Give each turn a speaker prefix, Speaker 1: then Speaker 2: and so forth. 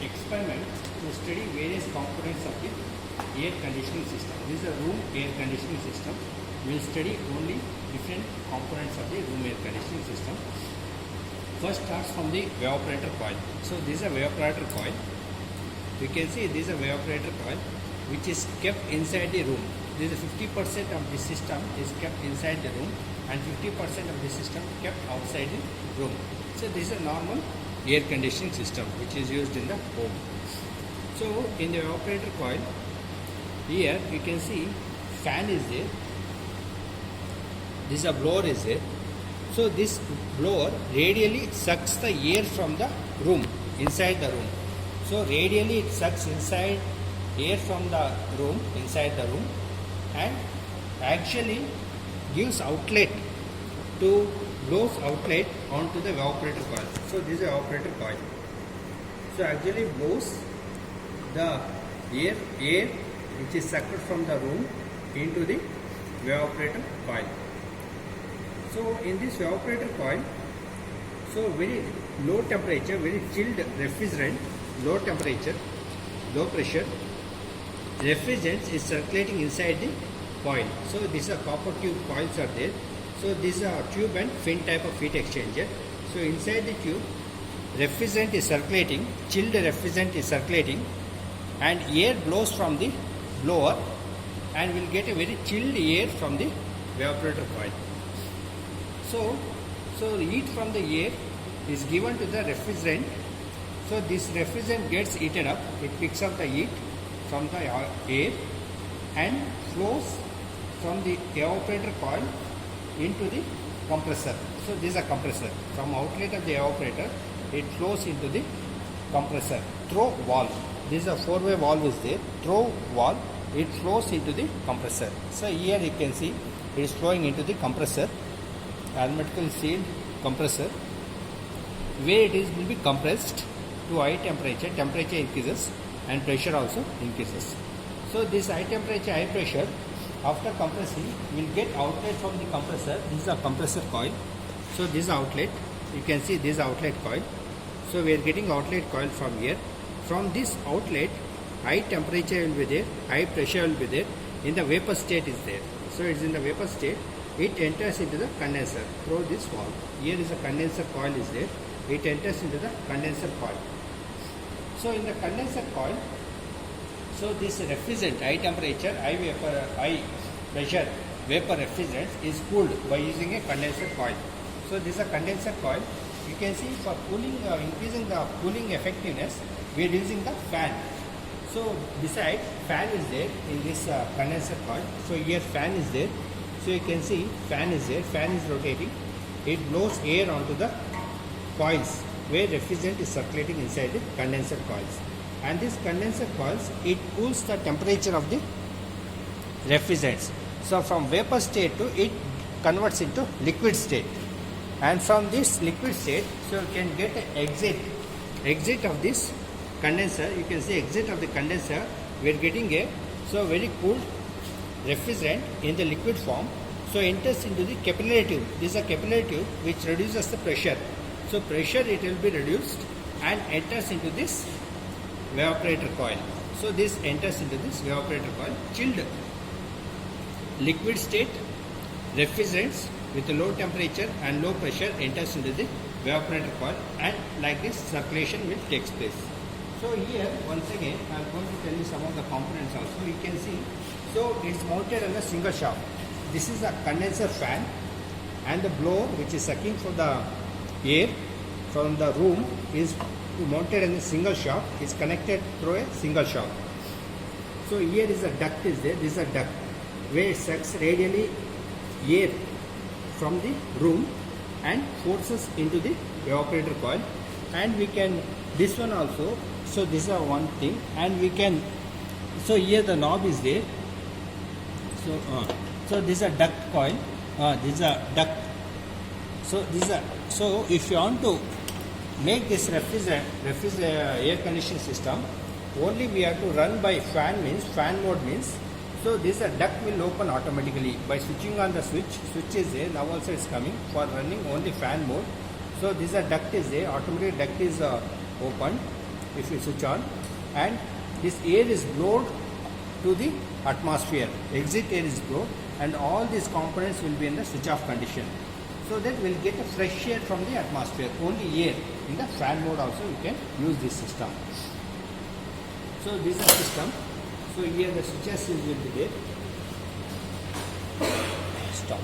Speaker 1: experiment to study various components of the air conditioning system. This is a room air conditioning system. We will study only different components of the room air conditioning system. First starts from the evaporator coil. So this is a evaporator coil. You can see this is a evaporator coil which is kept inside the room. This is 50% of the system is kept inside the room and 50% of the system kept outside the room. So this is a normal air conditioning system which is used in the home. So in the evaporator coil, here you can see fan is there. This is a blower is there. So this blower radially sucks the air from the room, inside the room. So radially it sucks inside air from the room, inside the room, and actually gives outlet to blows outlet onto the evaporator coil. So this is evaporator coil. So actually blows the air which is sucked from the room into the evaporator coil. So in this evaporator coil, so very low temperature, very chilled refrigerant, low temperature, low pressure refrigerant is circulating inside the coil. So this is a copper tube coils are there. So this is a tube and fin type of heat exchanger. So inside the tube, refrigerant is circulating, chilled refrigerant is circulating, and air blows from the blower, and we'll get a very chilled air from the evaporator coil. So heat from the air is given to the refrigerant. So this refrigerant gets heated up. It picks up the heat from the air and flows from the evaporator coil into the compressor. So this is a compressor. From outlet of the evaporator, it flows into the compressor through valve. This is a four-way valve is there. Through valve, it flows into the compressor. So here you can see it is flowing into the compressor, hermetically sealed compressor, where it will be compressed to high temperature. Temperature increases and pressure also increases. So this high temperature, high pressure, after compressing, will get outlet from the compressor. This is a compressor coil. So this is outlet. You can see this outlet coil. So we are getting outlet coil from here. From this outlet, high temperature will be there, high pressure will be there. In the vapor state is there. So it's in the vapor state. It enters into the condenser through this valve. Here is a condenser coil is there. It enters into the condenser coil. So in the condenser coil, so this refrigerant, high temperature, high vapor, high pressure vapor refrigerant is cooled by using a condenser coil. So this is a condenser coil. You can see for cooling, increasing the cooling effectiveness, we are using the fan. So beside fan is there in this condenser coil. So here fan is there. So you can see fan is there. Fan is rotating. It blows air onto the coils where refrigerant is circulating inside the condenser coils. And this condenser coils, it cools the temperature of the refrigerants. So from vapor state to it converts into liquid state. And from this liquid state, so you can get an exit of this condenser. You can see exit of the condenser. We are getting a very cooled refrigerant in the liquid form. So enters into the capillary tube. This is a capillary tube which reduces the pressure. So pressure it will be reduced and enters into this evaporator coil. So this enters into this evaporator coil. Chilled liquid state refrigerants with low temperature and low pressure enters into the evaporator coil, and like this circulation will take place. So here once again I am going to tell you some of the components also. You can see, so it's mounted on a single shaft. This is a condenser fan, and the blower which is sucking for the air from the room is mounted on a single shaft, is connected through a single shaft. So here is a duct is there. This is a duct where it sucks radially air from the room and forces into the evaporator coil. And we can, this one also, so this is one thing, and we can, so here the knob is there. So this is a duct coil. This is a duct. So this is a, so if you want to make this air conditioning system, only we have to run by fan mode means. So this duct will open automatically by switching on the switch. Switch is there. Now also it's coming for running only fan mode. So this duct is there. Automatic duct is opened. if you switch on, and this air is blown to the atmosphere. Exit air is blown, and all these components will be in the switch off condition. So that we'll get a fresh air from the atmosphere, only air. In the fan mode also you can use this system. So this is the system. So here the switches will be there. Stop.